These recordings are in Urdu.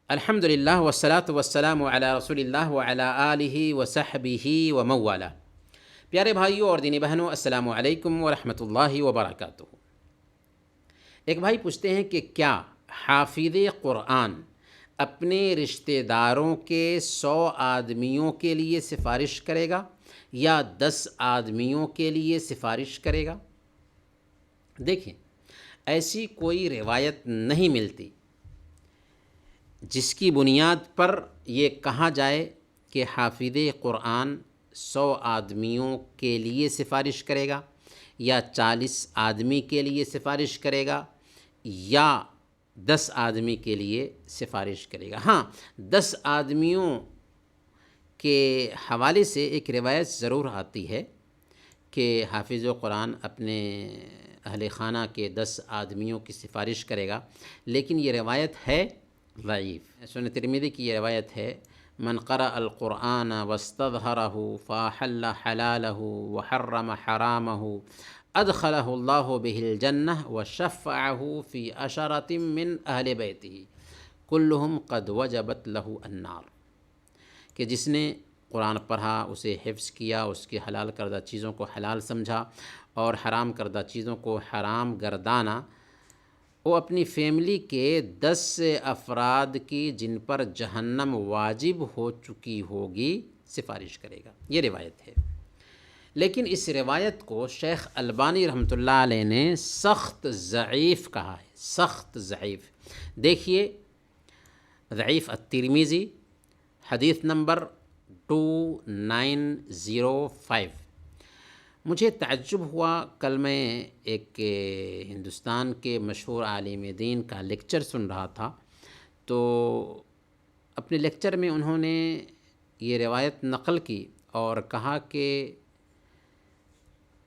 الحمدللہ والصلاۃ والسلام علی رسول اللہ وعلی آلہ وصحبہ ومن والہ۔ پیارے بھائیوں اور دینی بہنوں، السلام علیکم ورحمۃ اللہ وبرکاتہ۔ ایک بھائی پوچھتے ہیں کہ کیا حافظ قرآن اپنے رشتہ داروں کے 100 آدمیوں کے لیے سفارش کرے گا یا 10 آدمیوں کے لیے سفارش کرے گا؟ دیکھیں، ایسی کوئی روایت نہیں ملتی جس کی بنیاد پر یہ کہا جائے کہ حافظ قرآن 100 آدمیوں کے لیے سفارش کرے گا یا 40 آدمی کے لیے سفارش کرے گا یا 10 آدمی کے لیے سفارش کرے گا۔ ہاں، 10 آدمیوں کے حوالے سے ایک روایت ضرور آتی ہے کہ حافظ قرآن اپنے اہل خانہ کے 10 آدمیوں کی سفارش کرے گا، لیکن یہ روایت ہے ضعیف۔ سنن ترمذی کی یہ روایت ہے، من قرأ القرآن واستظہرہ فاحل حلالہ وحرم حرامہ ادخلہ اللہ بہ الجنہ وشفعہ فی عشرۃ من اہل بیتہ کلہم قد وجبت لہ النار، کہ جس نے قرآن پڑھا، اسے حفظ کیا، اس کے حلال کردہ چیزوں کو حلال سمجھا اور حرام کردہ چیزوں کو حرام گردانا، وہ اپنی فیملی کے 10 افراد کی جن پر جہنم واجب ہو چکی ہوگی سفارش کرے گا۔ یہ روایت ہے، لیکن اس روایت کو شیخ البانی رحمۃ اللہ علیہ نے سخت ضعیف کہا ہے، سخت ضعیف۔ دیکھیے، ضعیف الترمذی حدیث نمبر 2905۔ مجھے تعجب ہوا، کل میں ایک ہندوستان کے مشہور عالم دین کا لیکچر سن رہا تھا، تو اپنے لیکچر میں انہوں نے یہ روایت نقل کی اور کہا کہ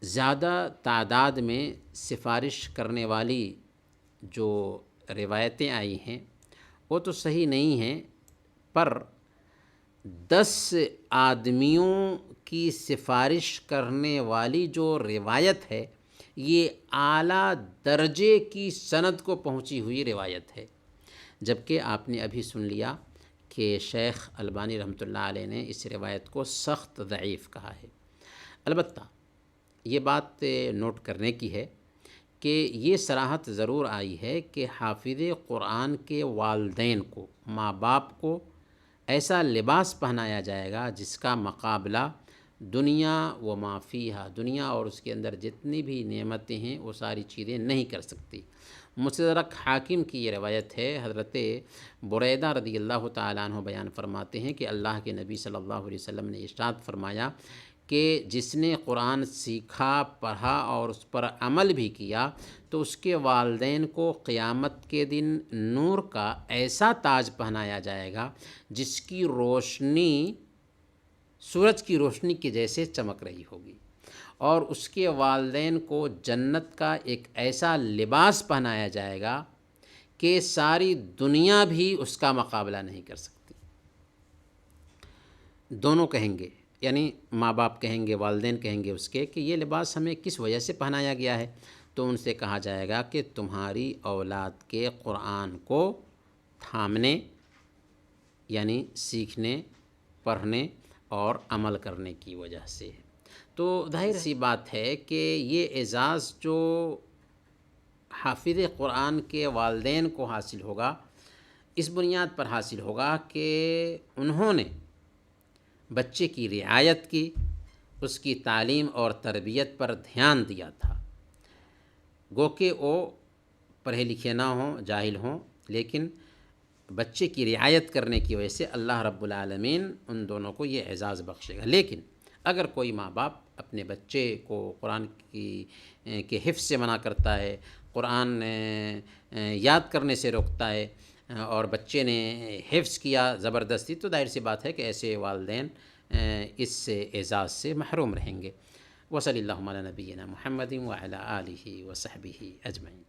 زیادہ تعداد میں سفارش کرنے والی جو روایتیں آئی ہیں وہ تو صحیح نہیں ہیں، پر 10 آدمیوں کی سفارش کرنے والی جو روایت ہے یہ اعلیٰ درجے کی سند کو پہنچی ہوئی روایت ہے، جبکہ آپ نے ابھی سن لیا کہ شیخ البانی رحمۃ اللہ علیہ نے اس روایت کو سخت ضعیف کہا ہے۔ البتہ یہ بات نوٹ کرنے کی ہے کہ یہ صراحت ضرور آئی ہے کہ حافظ قرآن کے والدین کو، ماں باپ کو ایسا لباس پہنایا جائے گا جس کا مقابلہ دنیا و ما فیہا، دنیا اور اس کے اندر جتنی بھی نعمتیں ہیں وہ ساری چیزیں نہیں کر سکتی۔ مستدرک حاکم کی یہ روایت ہے، حضرت بریدہ رضی اللہ تعالیٰ عنہ بیان فرماتے ہیں کہ اللہ کے نبی صلی اللہ علیہ وسلم نے ارشاد فرمایا کہ جس نے قرآن سیکھا، پڑھا اور اس پر عمل بھی کیا تو اس کے والدین کو قیامت کے دن نور کا ایسا تاج پہنایا جائے گا جس کی روشنی سورج کی روشنی کے جیسے چمک رہی ہوگی، اور اس کے والدین کو جنت کا ایک ایسا لباس پہنایا جائے گا کہ ساری دنیا بھی اس کا مقابلہ نہیں کر سکتی۔ دونوں کہیں گے، یعنی ماں باپ کہیں گے، والدین کہیں گے اس کے کہ یہ لباس ہمیں کس وجہ سے پہنایا گیا ہے، تو ان سے کہا جائے گا کہ تمہاری اولاد کے قرآن کو تھامنے، یعنی سیکھنے، پڑھنے اور عمل کرنے کی وجہ سے۔ تو ظاہر سی بات ہے کہ یہ اعزاز جو حافظ قرآن کے والدین کو حاصل ہوگا، اس بنیاد پر حاصل ہوگا کہ انہوں نے بچے کی رعایت کی، اس کی تعلیم اور تربیت پر دھیان دیا تھا، گو کہ وہ پڑھے لکھے نہ ہوں، جاہل ہوں، لیکن بچے کی رعایت کرنے کی وجہ سے اللہ رب العالمین ان دونوں کو یہ اعزاز بخشے گا۔ لیکن اگر کوئی ماں باپ اپنے بچے کو قرآن کے حفظ سے منع کرتا ہے، قرآن یاد کرنے سے روکتا ہے اور بچے نے حفظ کیا زبردستی، تو ظاہر سی بات ہے کہ ایسے والدین اس اعزاز سے محروم رہیں گے۔ وصلی اللہ علی نبینا محمد وعلی آلہ وصحبہ اجمعین۔